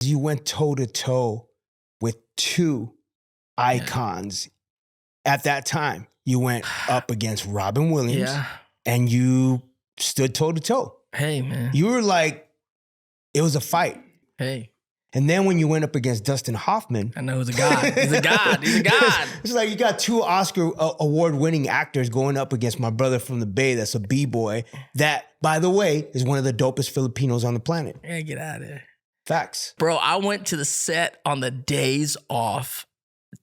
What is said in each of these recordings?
You went toe to toe with two icons at that time. You went up against Robin Williams and you stood toe to toe. Hey, man. You were like, it was a fight. Hey. And then when you went up against Dustin Hoffman. I know he's a god. He's a god. He's a god. It's like you got two Oscar award-winning actors going up against my brother from the Bay that's a B-boy that, by the way, is one of the dopest Filipinos on the planet. Yeah, get out of there. Facts. Bro, I went to the set on the days off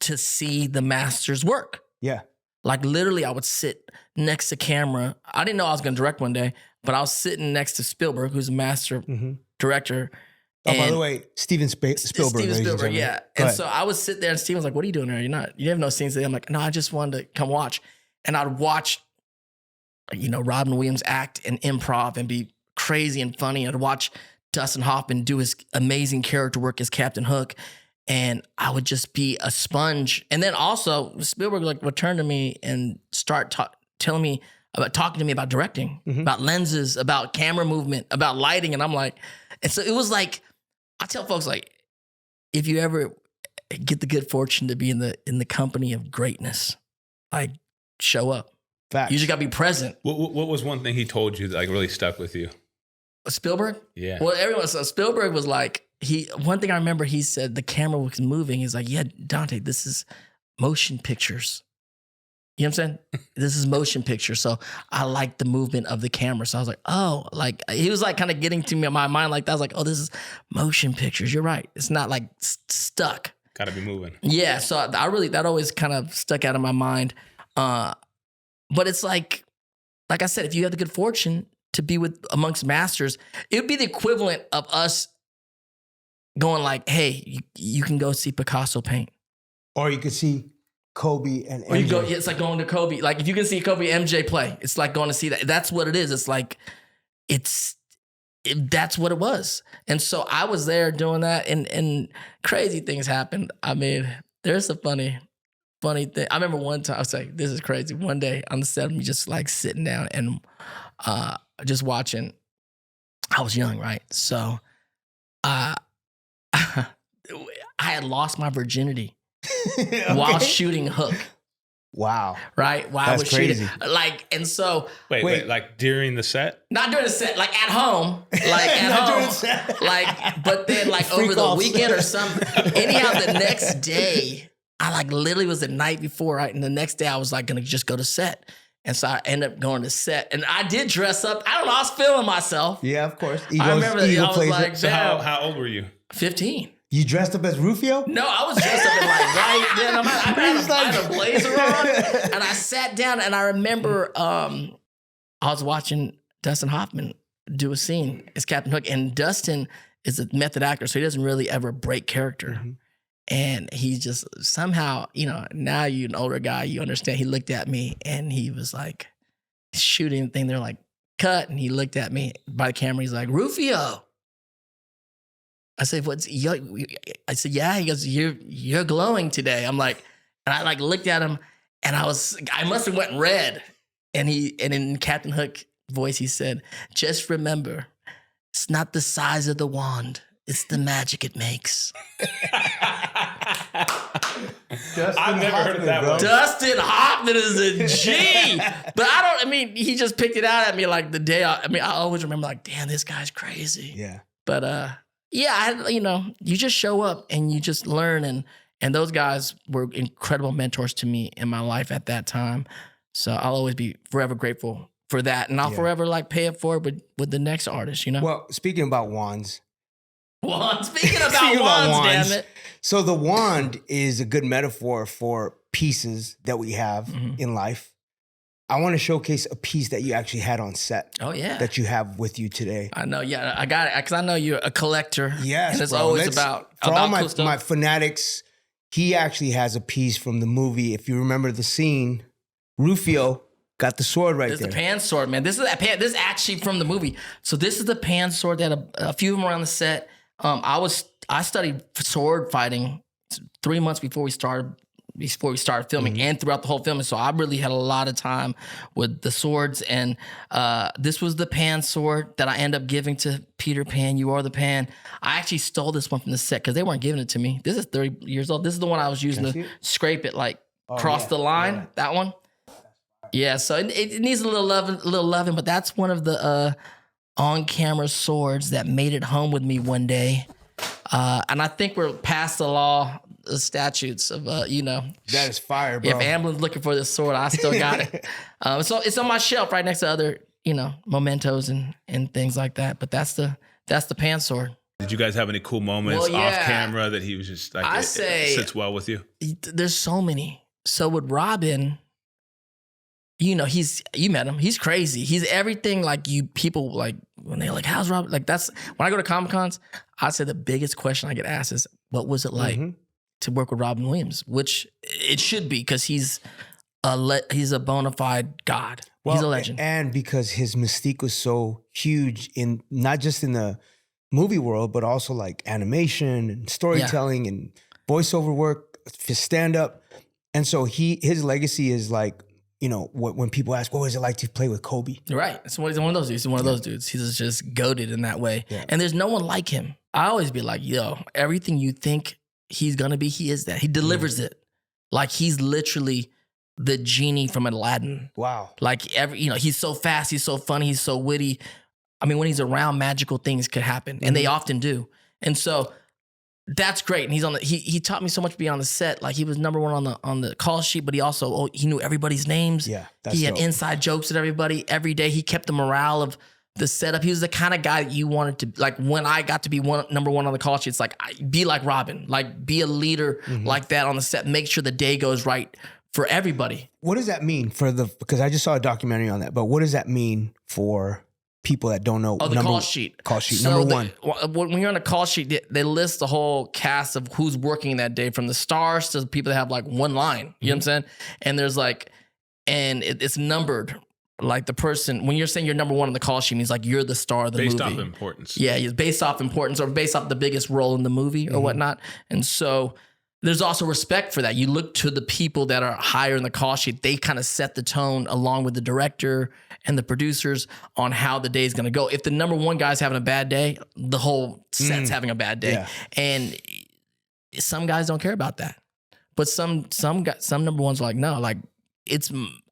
to see the masters work. Yeah. Like literally I would sit next to camera. I didn't know I was going to direct one day, but I was sitting next to Spielberg, who's a master director. Oh, by the way, Steven Spielberg. Steven Spielberg, yeah. And so I would sit there and Steven was like, what are you doing there? You have no scenes today. I'm like, no, I just wanted to come watch. And I'd watch, Robin Williams act and improv and be crazy and funny. I'd watch Dustin Hoffman do his amazing character work as Captain Hook. And I would just be a sponge. And then also Spielberg would turn to me and start talking to me about directing, about lenses, about camera movement, about lighting. And I'm like, and so it was like, I tell folks like, if you ever get the good fortune to be in the company of greatness, like show up. Facts. You just gotta be present. What was one thing he told you that like really stuck with you? Spielberg? Yeah. Well, Spielberg was like, one thing I remember, he said the camera was moving. He's like, yeah, Dante, this is motion pictures. You know what I'm saying? This is motion pictures. So I like the movement of the camera. So I was like, oh, like he was like kind of getting to me in my mind like that. I was like, oh, this is motion pictures. You're right. It's not like stuck. Gotta be moving. Yeah. So that always kind of stuck out of my mind. But it's like I said, if you have the good fortune to be amongst masters, it would be the equivalent of us going like, hey, you can go see Picasso paint. Or you could see Kobe and MJ. Or you go, it's like going to Kobe. Like if you can see Kobe and MJ play, it's like going to see that. That's what it is. It's like, that's what it was. And so I was there doing that and crazy things happened. I mean, there's a funny thing. I remember one time, I was like, this is crazy. One day on the set, I'm just like sitting down and just watching. I was young, right? So I had lost my virginity. Okay. While shooting Hook. Wow. Right? While That's I was crazy. shooting. Like, and so. Wait, like during the set? Not during the set, like at home. Like at home. Like, but then like over the weekend or something. Anyhow, the next day, I like literally was the night before, right? And the next day I was like going to just go to set. And so I ended up going to set. And I did dress up. I don't know, I was feeling myself. Yeah, of course. I remember that I was like, so how old were you? 15. You dressed up as Rufio? No, I was dressed up in like right then. I had a blazer on, and I sat down, and I remember I was watching Dustin Hoffman do a scene as Captain Hook, and Dustin is a method actor, so he doesn't really ever break character. And he just somehow, now you're an older guy, you understand. He looked at me, and he was like shooting the thing. They're like, cut, and he looked at me by the camera. He's like, Rufio. I said, I said, yeah. He goes, you're glowing today. I'm like, and I like looked at him and I must have went red. And in Captain Hook voice, he said, just remember, it's not the size of the wand. It's the magic it makes. I've never heard of that one. Dustin Hoffman is a G. But he just picked it out at me like the day. I always remember like, damn, this guy's crazy. Yeah. But, yeah, you just show up and you just learn. And those guys were incredible mentors to me in my life at that time. So I'll always be forever grateful for that. And I'll forever pay it forward with the next artist, Well, speaking about wands. Speaking about wands, damn it. So the wand is a good metaphor for pieces that we have in life. I want to showcase a piece that you actually had on set. Oh, yeah. That you have with you today. I know, yeah. I got it, because I know you're a collector. Yes, and it's bro. always about all cool stuff. my fanatics, he actually has a piece from the movie. If you remember the scene, Rufio got the sword right there. This is the pan sword, man. This is actually from the movie. So this is the pan sword. They had a few of them around the set. I studied sword fighting 3 months before we started before we started filming and throughout the whole film. And so I really had a lot of time with the swords. And this was the Pan sword that I end up giving to Peter Pan. You are the Pan. I actually stole this one from the set because they weren't giving it to me. This is 30 years old. This is the one I was using to scrape it, like cross the line. Yeah. That one. Yeah, so it needs a little loving, but that's one of the on-camera swords that made it home with me one day. And I think we're past the statutes of, That is fire, bro. If Amblin's looking for this sword, I still got it. So it's on my shelf right next to other, mementos and things like that. But that's the Pan sword. Did you guys have any cool moments off camera that he was just like, it sits well with you? There's so many. So with Robin, you met him. He's crazy. He's everything like you people like when they're like, how's Robin? Like that's when I go to Comic-Cons, I'd say the biggest question I get asked is, what was it like to work with Robin Williams? Which it should be because he's a bona fide god. Well, he's a legend. And because his mystique was so huge in not just in the movie world, but also like animation and storytelling and voiceover work, stand up. And so his legacy is like, when people ask, what was it like to play with Kobe? Right. He's one of those dudes. He's one of those dudes. He's just goated in that way. Yeah. And there's no one like him. I always be like, everything you think he's going to be, he is that. He delivers it. Like he's literally the genie from Aladdin. Wow. Like he's so fast. He's so funny. He's so witty. I mean, when he's around, magical things could happen. And they often do. And so that's great. And he's he taught me so much being on the set. Like he was number one on the call sheet, but he also, he knew everybody's names. Yeah. He had inside jokes with everybody every day. He kept the morale of the setup. He was the kind of guy that you wanted to, like when I got to be number one on the call sheet, it's like, be like Robin, like be a leader like that on the set. Make sure the day goes right for everybody. What does that mean because I just saw a documentary on that, but what does that mean for people that don't know? Oh, the call sheet. Call sheet, so number one. When you're on a call sheet, they list the whole cast of who's working that day, from the stars to the people that have like one line. You know what I'm saying? And there's like, it's numbered. Like the person, when you're saying you're number one on the call sheet, means like you're the star of the movie. Based off importance. Yeah, it's based off importance or based off the biggest role in the movie or whatnot. And so there's also respect for that. You look to the people that are higher in the call sheet. They kind of set the tone along with the director and the producers on how the day is going to go. If the number one guy's having a bad day, the whole set's having a bad day. Yeah. And some guys don't care about that. But some number ones are like, no, like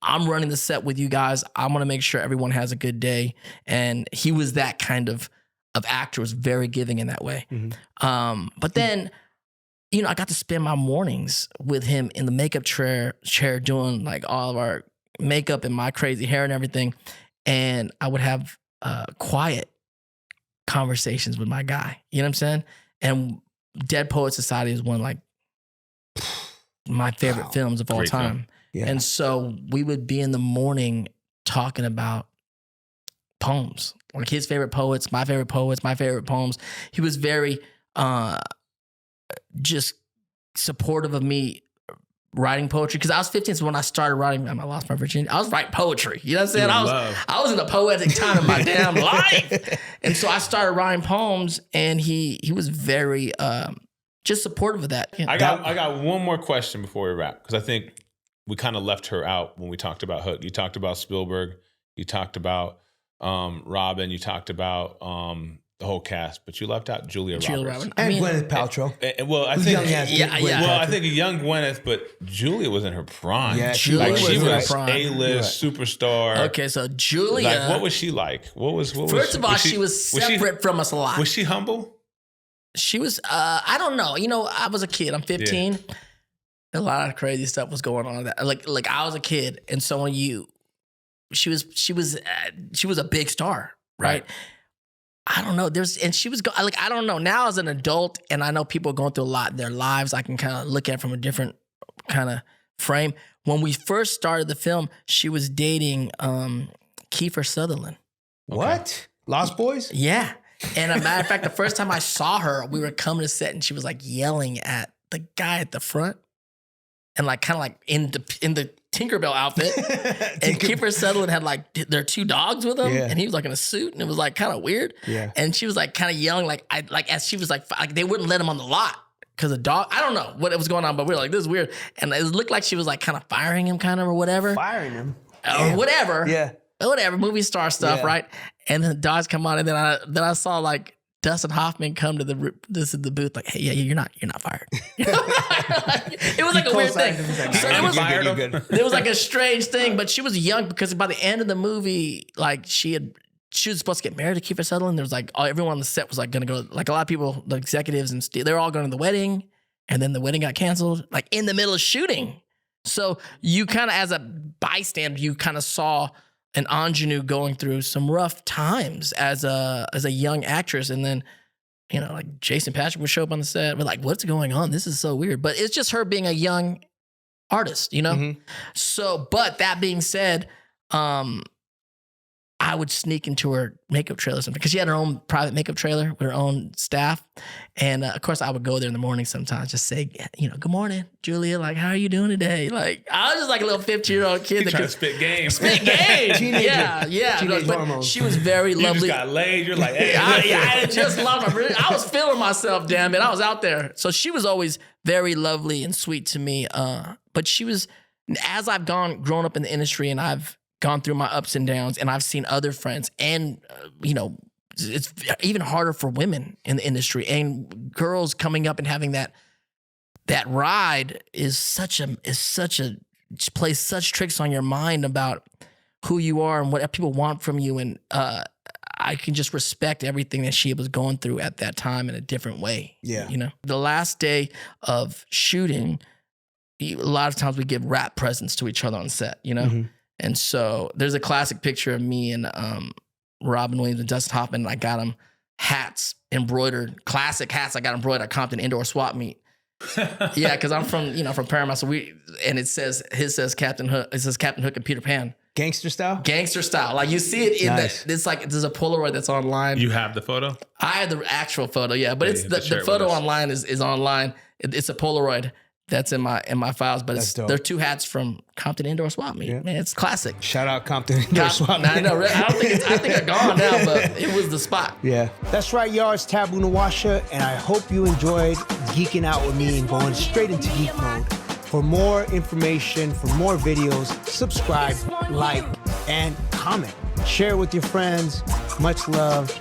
I'm running the set with you guys. I'm going to make sure everyone has a good day. And he was that kind of actor, was very giving in that way. But then, I got to spend my mornings with him in the makeup chair doing like all of our makeup and my crazy hair and everything. And I would have quiet conversations with my guy. You know what I'm saying? And Dead Poets Society is one of like my favorite films of all Great time. film. Yeah. And so we would be in the morning talking about poems, like his favorite poets, my favorite poems. He was very just supportive of me writing poetry, because I was 15, so when I started writing, I lost my virginity, I was writing poetry. You know what I'm saying? I was in a poetic time in my damn life. And so I started writing poems, and he was very just supportive of that. I got one more question before we wrap, because I think we kind of left her out when we talked about Hook. You talked about Spielberg, you talked about Robin, you talked about the whole cast, but you left out Julia Roberts. And Gwyneth Paltrow. I think a young Gwyneth, but Julia was in her prime. Yeah, she was prime. A-list superstar. Okay, so Julia. Like, what was she like? First of all, she was separate from us a lot. Was she humble? She was. I don't know. I was a kid. I'm 15. Yeah. A lot of crazy stuff was going on. Like I was a kid, and so when she was a big star, right? I don't know. She was I don't know. Now as an adult, and I know people are going through a lot in their lives, I can kind of look at it from a different kind of frame. When we first started the film, she was dating Kiefer Sutherland. What? Lost Boys? Yeah. And a matter of fact, the first time I saw her, we were coming to set, and she was like yelling at the guy at the front, and like kind of like in the Tinkerbell outfit. And Kiefer Sutherland had like their two dogs with him, and he was like in a suit, and it was like kind of weird. Yeah. And she was like kind of yelling, as she was like they wouldn't let him on the lot. because the dog, I don't know what was going on, but we were like, this is weird. And it looked like she was like kind of firing him kind of or whatever. Firing him? Or whatever. Yeah. Whatever, movie star stuff, right? And then the dogs come on, and then I saw like Dustin Hoffman come to the booth, like, hey, yeah, you're not fired. It was like a weird thing. So it was like a strange thing, but she was young because by the end of the movie, like she was supposed to get married to Kiefer Sutherland. There was like everyone on the set was like going to go, like a lot of people, the executives and they were all going to the wedding, and then the wedding got canceled, like in the middle of shooting. So you kind of, as a bystander, you kind of saw an ingenue going through some rough times as a young actress. And then, you know, like Jason Patrick would show up on the set. We're like, what's going on? This is so weird. But it's just her being a young artist, you know? Mm-hmm. So, but that being said, I would sneak into her makeup trailer sometimes because she had her own private makeup trailer with her own staff. And of course, I would go there in the morning sometimes, just say, you know, good morning, Julia. Like, how are you doing today? Like, I was just like a little 15-year-old kid. Trying to spit game. Spit game. Teenager. Yeah. Teenage hormones. She was very lovely. You just got laid. You're like, hey. I just loved her. I was feeling myself, damn it. I was out there. So she was always very lovely and sweet to me. But she was, as I've grown up in the industry and I've gone through my ups and downs, and I've seen other friends, and you know, it's even harder for women in the industry and girls coming up and having that ride plays such tricks on your mind about who you are and what people want from you. And I can just respect everything that she was going through at that time in a different way. Yeah, you know, the last day of shooting, a lot of times we give wrap presents to each other on set. You know. Mm-hmm. And so there's a classic picture of me and Robin Williams and Dustin Hoffman. And I got them hats embroidered, classic hats. I got embroidered at Compton Indoor Swap Meet. Yeah, because I'm from Paramount. So his says Captain Hook. It says Captain Hook and Peter Pan. Gangster style? Gangster style. Like you see it in it's like there's a Polaroid that's online. You have the photo? I have the actual photo, yeah. But it's the photo online is online. It's a Polaroid. That's in my files, but they're two hats from Compton Indoor Swap Meet. Yeah. Man, it's classic. Shout out Compton Indoor Swap Meet. I know. I think they're gone now, but it was the spot. Yeah. That's right, y'all. It's Taboo Nawasha, and I hope you enjoyed geeking out with me and going straight into geek mode. For more information, for more videos, subscribe, like, and comment. Share with your friends. Much love.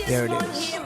There it is.